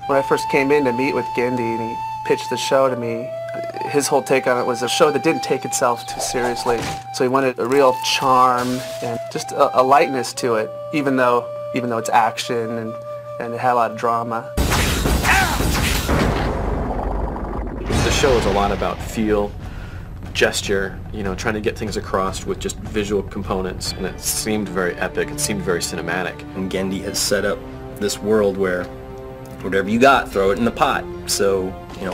When I first came in to meet with Genndy and he pitched the show to me, his whole take on it was a show that didn't take itself too seriously. So he wanted a real charm and just a lightness to it, even though it's action and it had a lot of drama. The show is a lot about feel, gesture, trying to get things across with just visual components, and it seemed very epic, it seemed very cinematic. And Genndy has set up this world where whatever you got, throw it in the pot. So,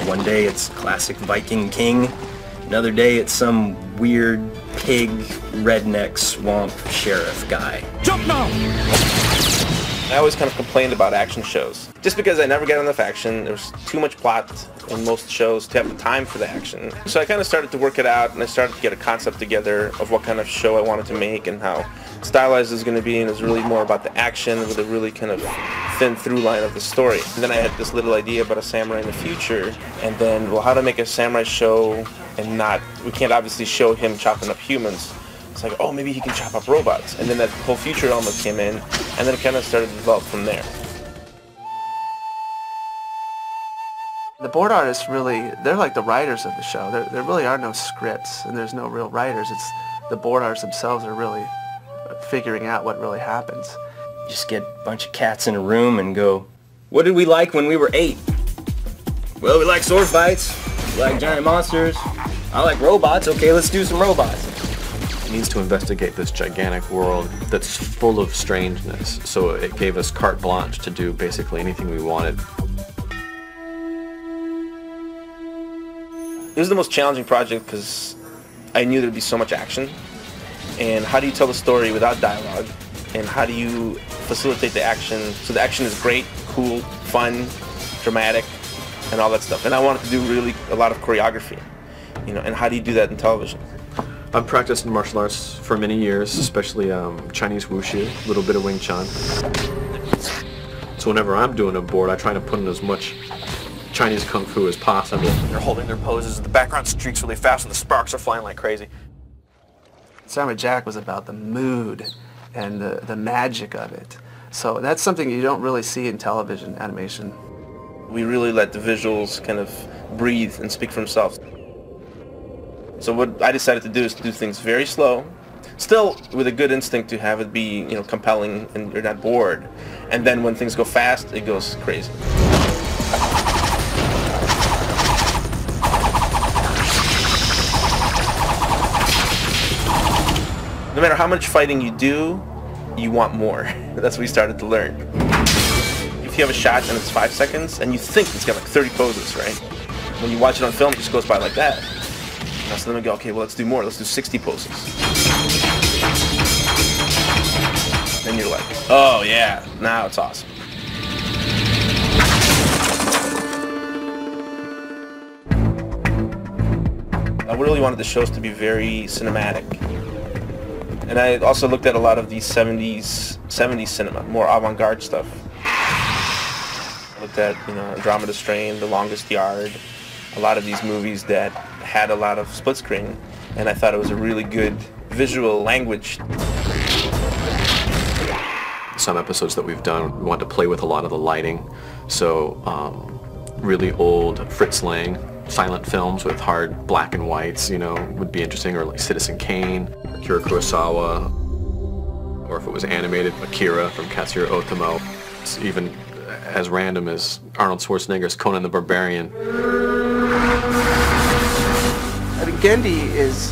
one day it's classic Viking king, another day it's some weird pig, redneck, swamp sheriff guy. Jump now! I always kind of complained about action shows. Just because I never got enough action, there was too much plot in most shows to have the time for the action. So I kind of started to work it out, and I started to get a concept together of what kind of show I wanted to make and how stylized it was going to be, and it was really more about the action with a really kind of thin through line of the story. And then I had this little idea about a samurai in the future, and then, well, how to make a samurai show and we can't obviously show him chopping up humans. It's like, oh, maybe he can chop up robots. And then that whole future element came in, and then it kind of started to develop from there. The board artists they're like the writers of the show. There really are no scripts, and there's no real writers. It's the board artists themselves are really figuring out what really happens. Just get a bunch of cats in a room and go, what did we like when we were 8? Well, we like sword fights, we like giant monsters, I like robots, okay, let's do some robots. It needs to investigate this gigantic world that's full of strangeness, so it gave us carte blanche to do basically anything we wanted. It was the most challenging project because I knew there'd be so much action. And how do you tell the story without dialogue? And how do you facilitate the action so the action is great, cool, fun, dramatic, and all that stuff. And I wanted to do really a lot of choreography, and how do you do that in television? I've practiced in martial arts for many years, especially Chinese Wushu, a little bit of Wing Chun. So whenever I'm doing a board, I try to put in as much Chinese Kung Fu as possible. They're holding their poses, the background streaks really fast and the sparks are flying like crazy. Samurai Jack was about the mood and the magic of it. So that's something you don't really see in television animation. We really let the visuals kind of breathe and speak for themselves. So what I decided to do is to do things very slow, still with a good instinct to have it be, compelling and you're not bored. And then when things go fast, it goes crazy. No matter how much fighting you do, you want more. That's what we started to learn. If you have a shot and it's 5 seconds, and you think it's got like 30 poses, right? When you watch it on film, it just goes by like that. So then we go, okay, well, let's do more. Let's do 60 poses. Then you're like, oh yeah, now it's awesome. I really wanted the shows to be very cinematic. And I also looked at a lot of these 70s cinema, more avant-garde stuff. I looked at, Andromeda Strain, The Longest Yard, a lot of these movies that had a lot of split screen, and I thought it was a really good visual language. Some episodes that we've done, we want to play with a lot of the lighting, so really old Fritz Lang silent films with hard black and whites, would be interesting, or like Citizen Kane, Akira Kurosawa, or if it was animated, Akira from Katsuhiro Otomo. It's even as random as Arnold Schwarzenegger's Conan the Barbarian. I mean, Genndy is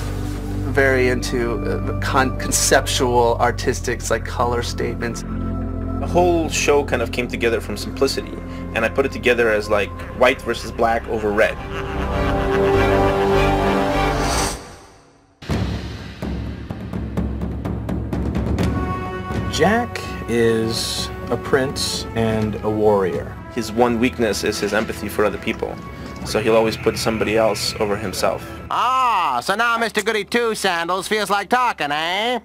very into conceptual, artistic, like color statements. The whole show kind of came together from simplicity, and I put it together as like white versus black over red. Jack is a prince and a warrior. His one weakness is his empathy for other people, so he'll always put somebody else over himself. Ah, so now Mr. Goody Two-Sandals feels like talking, eh?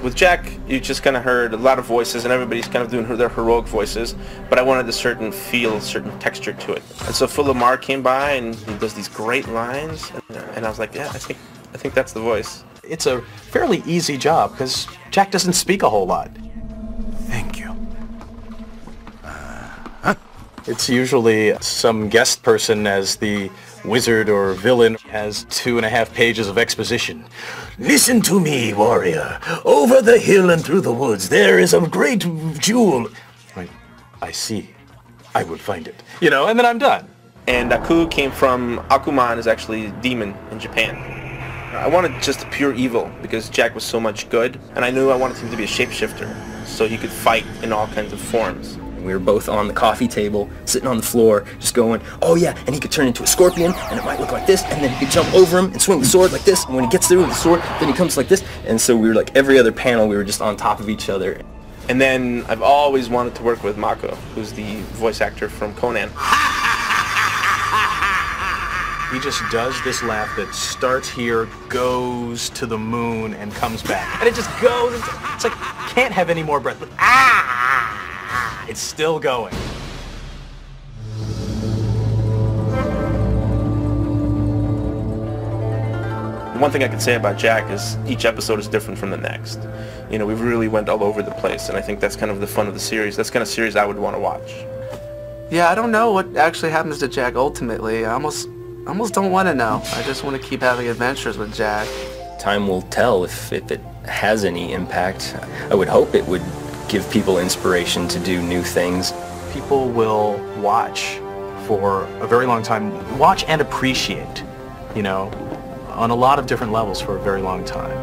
With Jack, you just kind of heard a lot of voices, and everybody's kind of doing their heroic voices, but I wanted a certain feel, certain texture to it. And so Phil Lamar came by, and he does these great lines, and I was like, yeah, I think that's the voice. It's a fairly easy job because Jack doesn't speak a whole lot. Thank you. It's usually some guest person as the wizard or villain has 2.5 pages of exposition. Listen to me, warrior. Over the hill and through the woods, there is a great jewel. I see. I will find it. You know, and then I'm done. And Aku came from, Akuman is actually demon in Japan. I wanted just pure evil because Jack was so much good, and I knew I wanted him to be a shapeshifter so he could fight in all kinds of forms. We were both on the coffee table, sitting on the floor, just going, oh yeah, and he could turn into a scorpion, and it might look like this, and then he could jump over him and swing the sword like this, and when he gets through with the sword, then he comes like this, and so we were like, every other panel, we were just on top of each other. And then I've always wanted to work with Mako, who's the voice actor from Conan. He just does this laugh that starts here, goes to the moon, and comes back. And it just goes, it's like, can't have any more breath. But, it's still going. One thing I can say about Jack is each episode is different from the next. You know, we've really went all over the place, and I think that's kind of the fun of the series. That's the kind of series I would want to watch. Yeah, I don't know what actually happens to Jack ultimately. I almost don't want to know. I just want to keep having adventures with Jack. Time will tell if it has any impact. I would hope it would give people inspiration to do new things. People will watch for a very long time, watch and appreciate, you know, on a lot of different levels for a very long time.